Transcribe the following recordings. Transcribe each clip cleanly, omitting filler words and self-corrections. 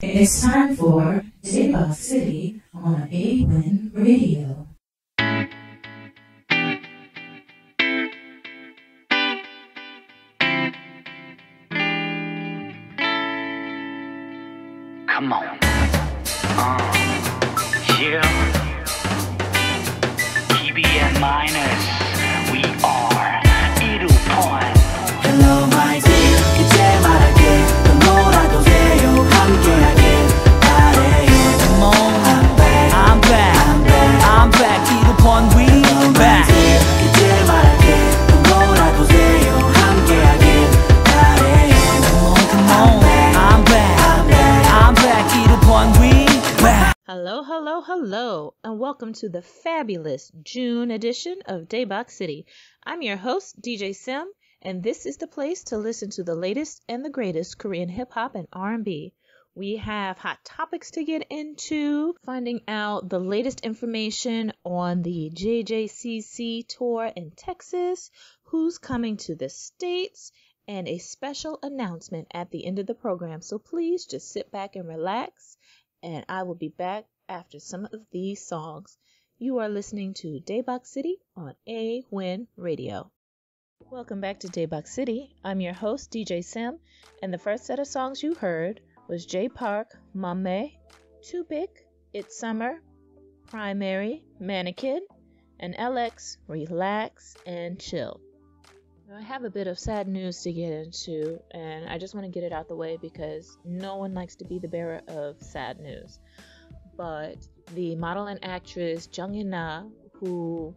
It's time for Daebak City on Aewen Radio. Come on. Yeah. TBN minus. We are Iru Point. Hello my dear. 이제 말할게. 너무라도 돼요. 함께하길 바래요. Come on. I'm back. I'm back. I'm back. I'm back. Iru Point. We back. 이제 말할게. 너무라도 돼요. 함께하길 바래요. Come on. I'm back. I'm back. I'm back. Iru Point. We back. Hello, hello, hello, and welcome to the fabulous June edition of Daebak City. I'm your host, DJ Sim, and this is the place to listen to the latest and the greatest Korean hip-hop and R&B. We have hot topics to get into, finding out the latest information on the JJCC tour in Texas, who's coming to the States, and a special announcement at the end of the program. So please just sit back and relax, and I will be back after some of these songs. You are listening to Daebak City on Aewen Radio. Welcome back to Daebak City. I'm your host, DJ Sim, and the first set of songs you heard was J Park, Mommae, Too Big, It's Summer, Primary, Mannequin, and LX, Relax and Chill. Now, I have a bit of sad news to get into, and I just want to get it out the way because no one likes to be the bearer of sad news. But the model and actress Jung In-na, who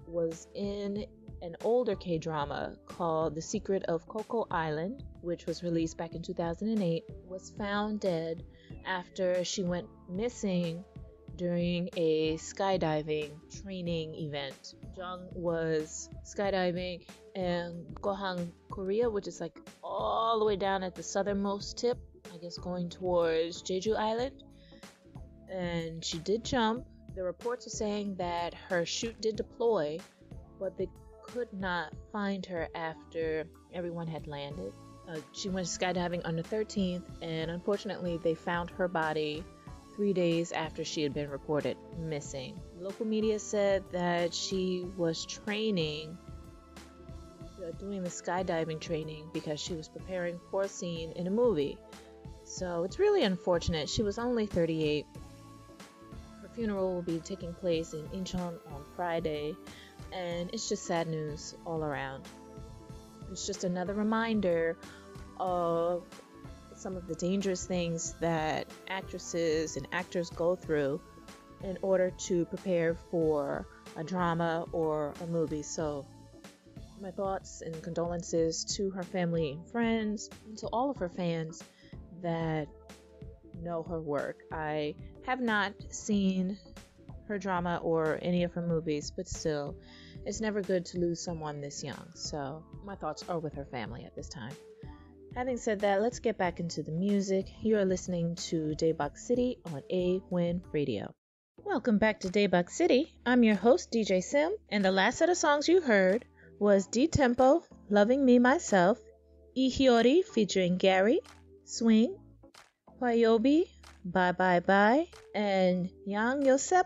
was in an older K-drama called The Secret of Coco Island, which was released back in 2008, was found dead after she went missing during a skydiving training event. Jung was skydiving in Gohang, Korea, which is like all the way down at the southernmost tip, I guess going towards Jeju Island. And she did jump. The reports are saying that her chute did deploy, but they could not find her after everyone had landed. She went skydiving on the 13th, and unfortunately they found her body 3 days after she had been reported missing. Local media said that she was training, doing the skydiving training because she was preparing for a scene in a movie. So it's really unfortunate. She was only 38. Her funeral will be taking place in Incheon on Friday, and it's just sad news all around. It's just another reminder of some of the dangerous things that actresses and actors go through in order to prepare for a drama or a movie. So my thoughts and condolences to her family and friends, and to all of her fans that know her work. I have not seen her drama or any of her movies, but still, it's never good to lose someone this young. So my thoughts are with her family at this time. Having said that, let's get back into the music. You are listening to Daebak City on Aewen Radio. Welcome back to Daebak City. I'm your host, DJ Sim, and the last set of songs you heard was Detempo, Loving Me Myself, Hyori featuring Gary, Swing, Hwayobi, Bye Bye Bye, and Yang Yosep,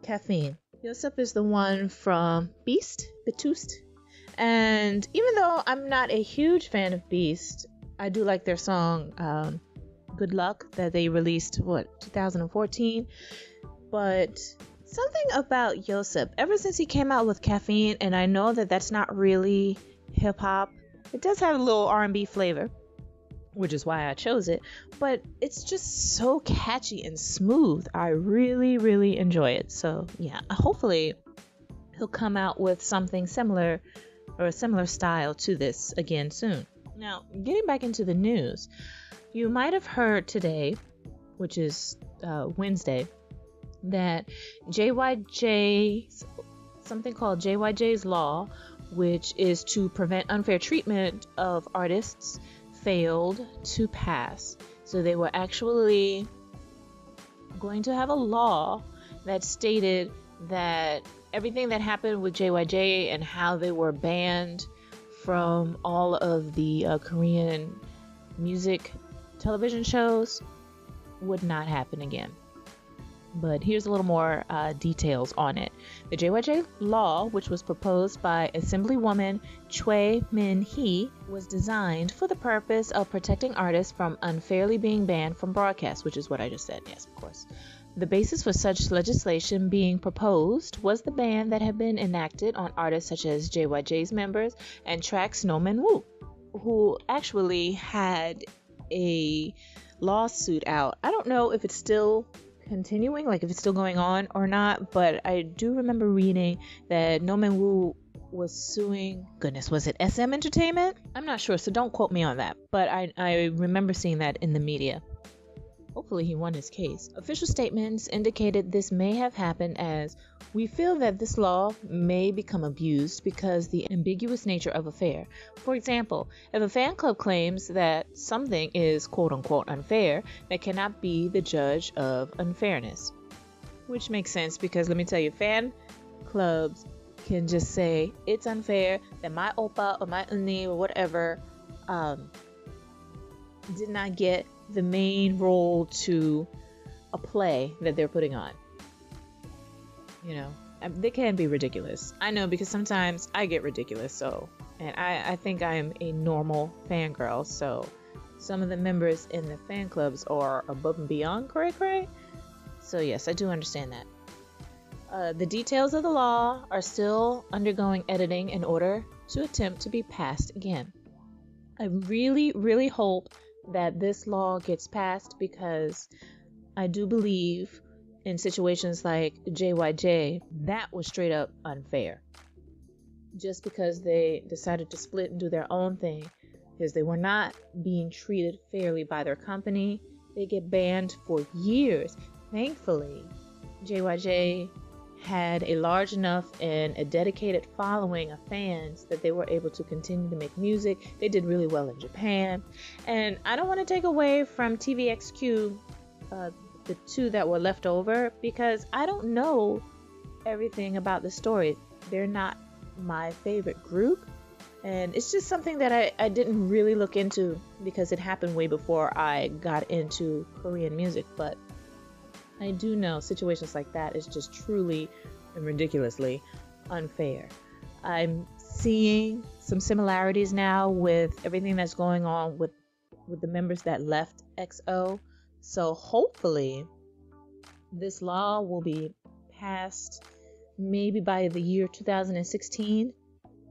Caffeine. Yosep is the one from Beast, and even though I'm not a huge fan of Beast, I do like their song Good Luck that they released 2014. But something about Yosep, ever since he came out with Caffeine, and I know that that's not really hip hop, it does have a little R&B flavor, which is why I chose it, but it's just so catchy and smooth. I really, really enjoy it. So yeah, hopefully he'll come out with something similar or a similar style to this again soon. Now, getting back into the news, you might have heard today, which is Wednesday, that something called JYJ's Law, which is to prevent unfair treatment of artists, failed to pass. So they were actually going to have a law that stated that everything that happened with JYJ and how they were banned from all of the Korean music television shows would not happen again. But here's a little more details on it. The JYJ law, which was proposed by Assemblywoman Choi Min-hee, was designed for the purpose of protecting artists from unfairly being banned from broadcast, which is what I just said. Yes, of course. The basis for such legislation being proposed was the ban that had been enacted on artists such as JYJ's members and Track's No Man Woo, who actually had a lawsuit out. I don't know if it's still continuing, like if it's still going on or not, but I do remember reading that No Man Woo was suing, goodness, was it SM Entertainment? I'm not sure, so don't quote me on that, but I remember seeing that in the media. Hopefully he won his case. Official statements indicated this may have happened as we feel that this law may become abused because the ambiguous nature of affair. For example, if a fan club claims that something is quote-unquote unfair, they cannot be the judge of unfairness. Which makes sense because let me tell you, fan clubs can just say it's unfair that my oppa or my uni or whatever did not get the main role to a play that they're putting on. You know, they can be ridiculous. I know because sometimes I get ridiculous, and I think I am a normal fangirl, so some of the members in the fan clubs are above and beyond cray. So yes, I do understand that. The details of the law are still undergoing editing in order to attempt to be passed again. I really hope that this law gets passed because I do believe in situations like JYJ, that was straight up unfair. Just because they decided to split and do their own thing, because they were not being treated fairly by their company, they get banned for years. Thankfully, JYJ had a large enough and a dedicated following of fans that they were able to continue to make music. They did really well in Japan. And I don't want to take away from TVXQ, the two that were left over, because I don't know everything about the story. They're not my favorite group. And it's just something that I didn't really look into because it happened way before I got into Korean music. But I do know situations like that is just truly and ridiculously unfair. I'm seeing some similarities now with everything that's going on with the members that left XO. So hopefully this law will be passed maybe by the year 2016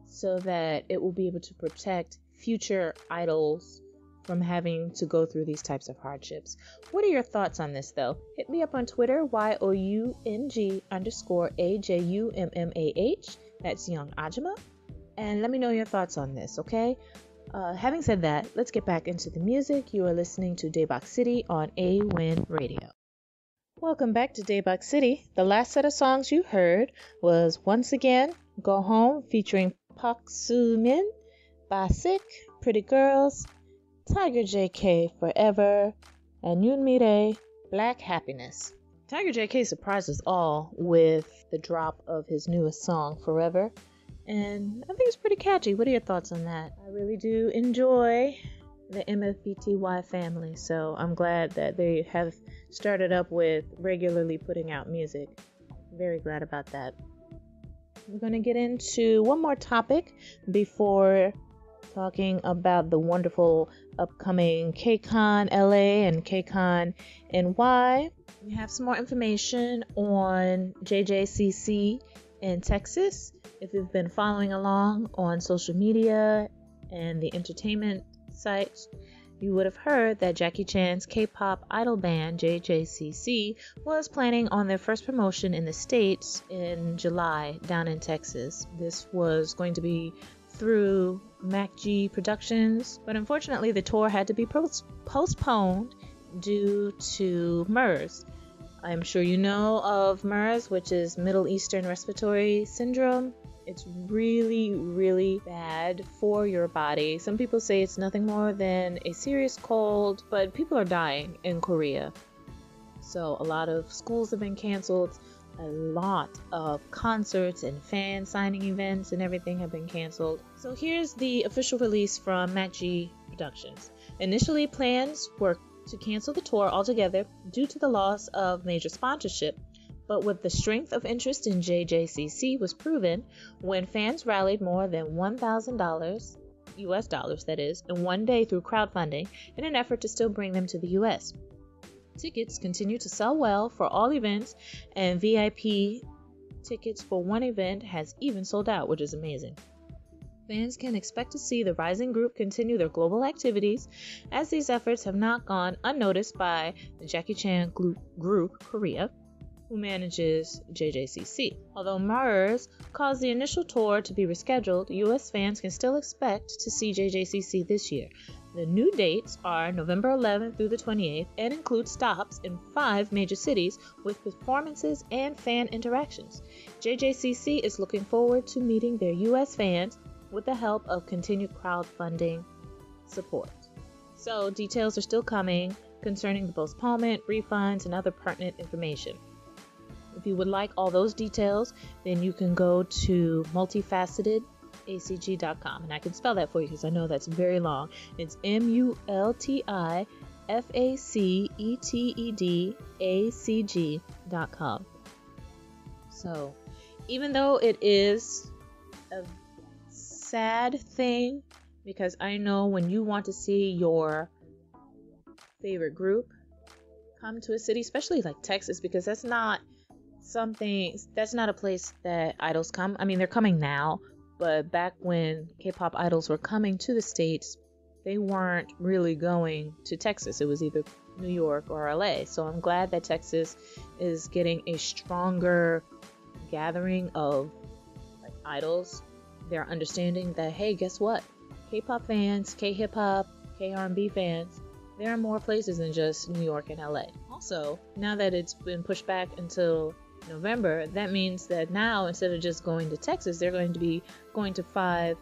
so that it will be able to protect future idols from having to go through these types of hardships. What are your thoughts on this though? Hit me up on Twitter, YOUNG_AJUMMAH. That's Young Ajummah. And let me know your thoughts on this, okay? Having said that, let's get back into the music. You are listening to Daebak City on Aewen Radio. Welcome back to Daebak City. The last set of songs you heard was once again Go Home featuring Park Soo-min, Basick, Pretty Girls, Tiger JK Forever, and Yoon Mi-rae, Black Happiness. Tiger JK surprised us all with the drop of his newest song, Forever, and I think it's pretty catchy. What are your thoughts on that? I really do enjoy the MFBTY family, so I'm glad that they have started up with regularly putting out music. Very glad about that. We're going to get into one more topic before talking about the wonderful upcoming KCON LA and KCON NY. We have some more information on JJCC in Texas. If you've been following along on social media and the entertainment sites, you would have heard that Jackie Chan's K-pop idol band JJCC was planning on their first promotion in the States in July down in Texas. This was going to be through MacG Productions, but unfortunately the tour had to be postponed due to MERS. I'm sure you know of MERS, which is Middle Eastern Respiratory Syndrome. It's really bad for your body. Some people say it's nothing more than a serious cold, but people are dying in Korea. So a lot of schools have been canceled. A lot of concerts and fan signing events and everything have been canceled. So here's the official release from MacG Productions. Initially, plans were to cancel the tour altogether due to the loss of major sponsorship. But with the strength of interest in JJCC was proven when fans rallied more than $1,000, US dollars that is, in one day through crowdfunding in an effort to still bring them to the US. Tickets continue to sell well for all events, and VIP tickets for one event has even sold out, which is amazing. Fans can expect to see the rising group continue their global activities, as these efforts have not gone unnoticed by the Jackie Chan Group Korea, who manages JJCC. Although Mars caused the initial tour to be rescheduled, US fans can still expect to see JJCC this year. The new dates are November 11th through the 28th and include stops in 5 major cities with performances and fan interactions. JJCC is looking forward to meeting their US fans with the help of continued crowdfunding support. So details are still coming concerning the postponement, refunds, and other pertinent information. If you would like all those details, then you can go to multifacetedacg.com, and I can spell that for you because I know that's very long. It's multifacetedacg.com. So, even though it is a sad thing, because I know when you want to see your favorite group come to a city, especially like Texas, because that's not a place that idols come. I mean, they're coming now, but back when K-pop idols were coming to the States, they weren't really going to Texas. It was either New York or LA. So I'm glad that Texas is getting a stronger gathering of like idols. They're understanding that, hey, guess what? K-pop fans, K-hip-hop, K-R&B fans, there are more places than just New York and LA. Also, now that it's been pushed back until November, that means that now instead of just going to Texas, they're going to be going to 5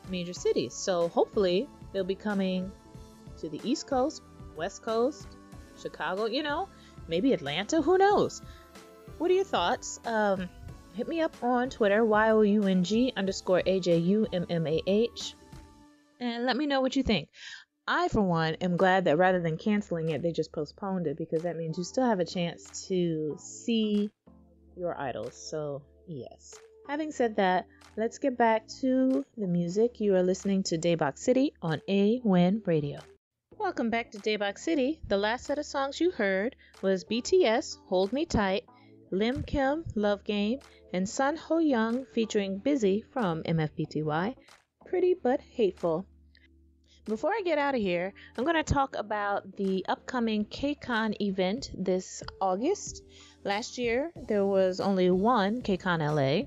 major cities. So hopefully they'll be coming to the East Coast, West Coast, Chicago, maybe Atlanta, who knows? What are your thoughts? Hit me up on Twitter, YOUNG_AJUMMAH, and let me know what you think. I, for one, am glad that rather than canceling it, they just postponed it, because that means you still have a chance to see your idols. So, yes. Having said that, let's get back to the music. You are listening to Daebak City on Aewen Radio. Welcome back to Daebak City. The last set of songs you heard was BTS, Hold Me Tight, Lim Kim, Love Game, and Sun Ho Young featuring Bizzy from MFBTY, Pretty But Hateful. Before I get out of here, I'm going to talk about the upcoming KCON event this August. Last year, there was only one KCON LA,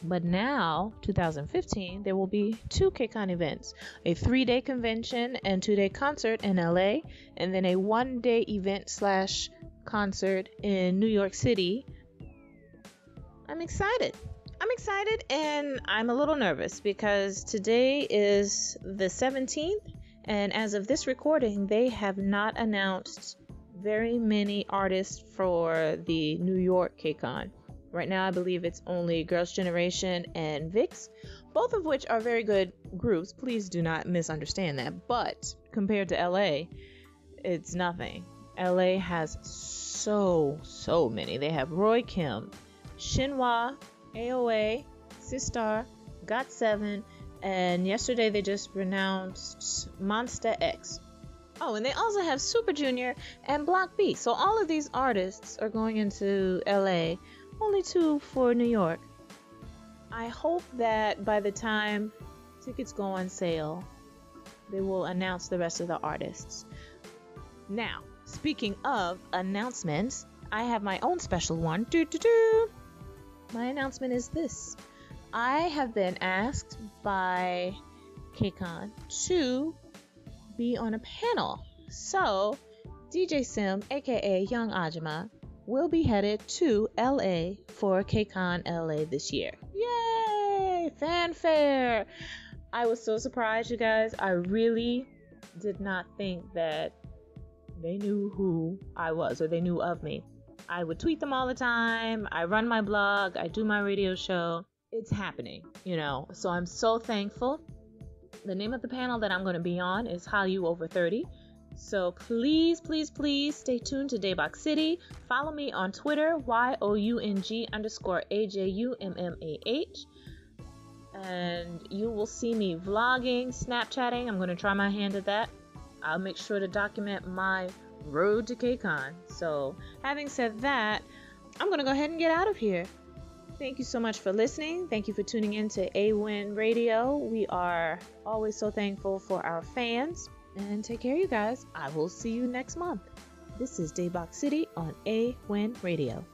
but now, 2015, there will be 2 KCON events, a 3-day convention and 2-day concert in LA, and then a 1-day event/concert in New York City. I'm excited, and I'm a little nervous because today is the 17th, and as of this recording, they have not announced very many artists for the New York KCON. Right now, I believe it's only Girls' Generation and VIX, both of which are very good groups. Please do not misunderstand that. But compared to LA, it's nothing. LA has so many. They have Roy Kim, Shinhwa, AOA, Sistar, GOT7, and yesterday they just announced Monsta X. Oh, and they also have Super Junior and Block B. So all of these artists are going into LA, only 2 for New York. I hope that by the time tickets go on sale, they will announce the rest of the artists. Now, speaking of announcements, I have my own special one. My announcement is this. I have been asked by KCON to be on a panel. So, DJ Sim, aka Young Ajummah, will be headed to LA for KCON LA this year. Yay! Fanfare! I was so surprised, you guys. I really did not think that they knew who I was or they knew of me. I would tweet them all the time. I run my blog. I do my radio show. It's happening, So I'm so thankful. The name of the panel that I'm going to be on is Hallyu Over 30. So please, please, please stay tuned to Daebak City. Follow me on Twitter, YOUNG_AJUMMAH. And you will see me vlogging, Snapchatting. I'm going to try my hand at that. I'll make sure to document my road to KCON. So having said that, I'm going to go ahead and get out of here. Thank you so much for listening. Thank you for tuning in to Aewen Radio. We are always so thankful for our fans. And take care, you guys. I will see you next month. This is Daebak City on Aewen Radio.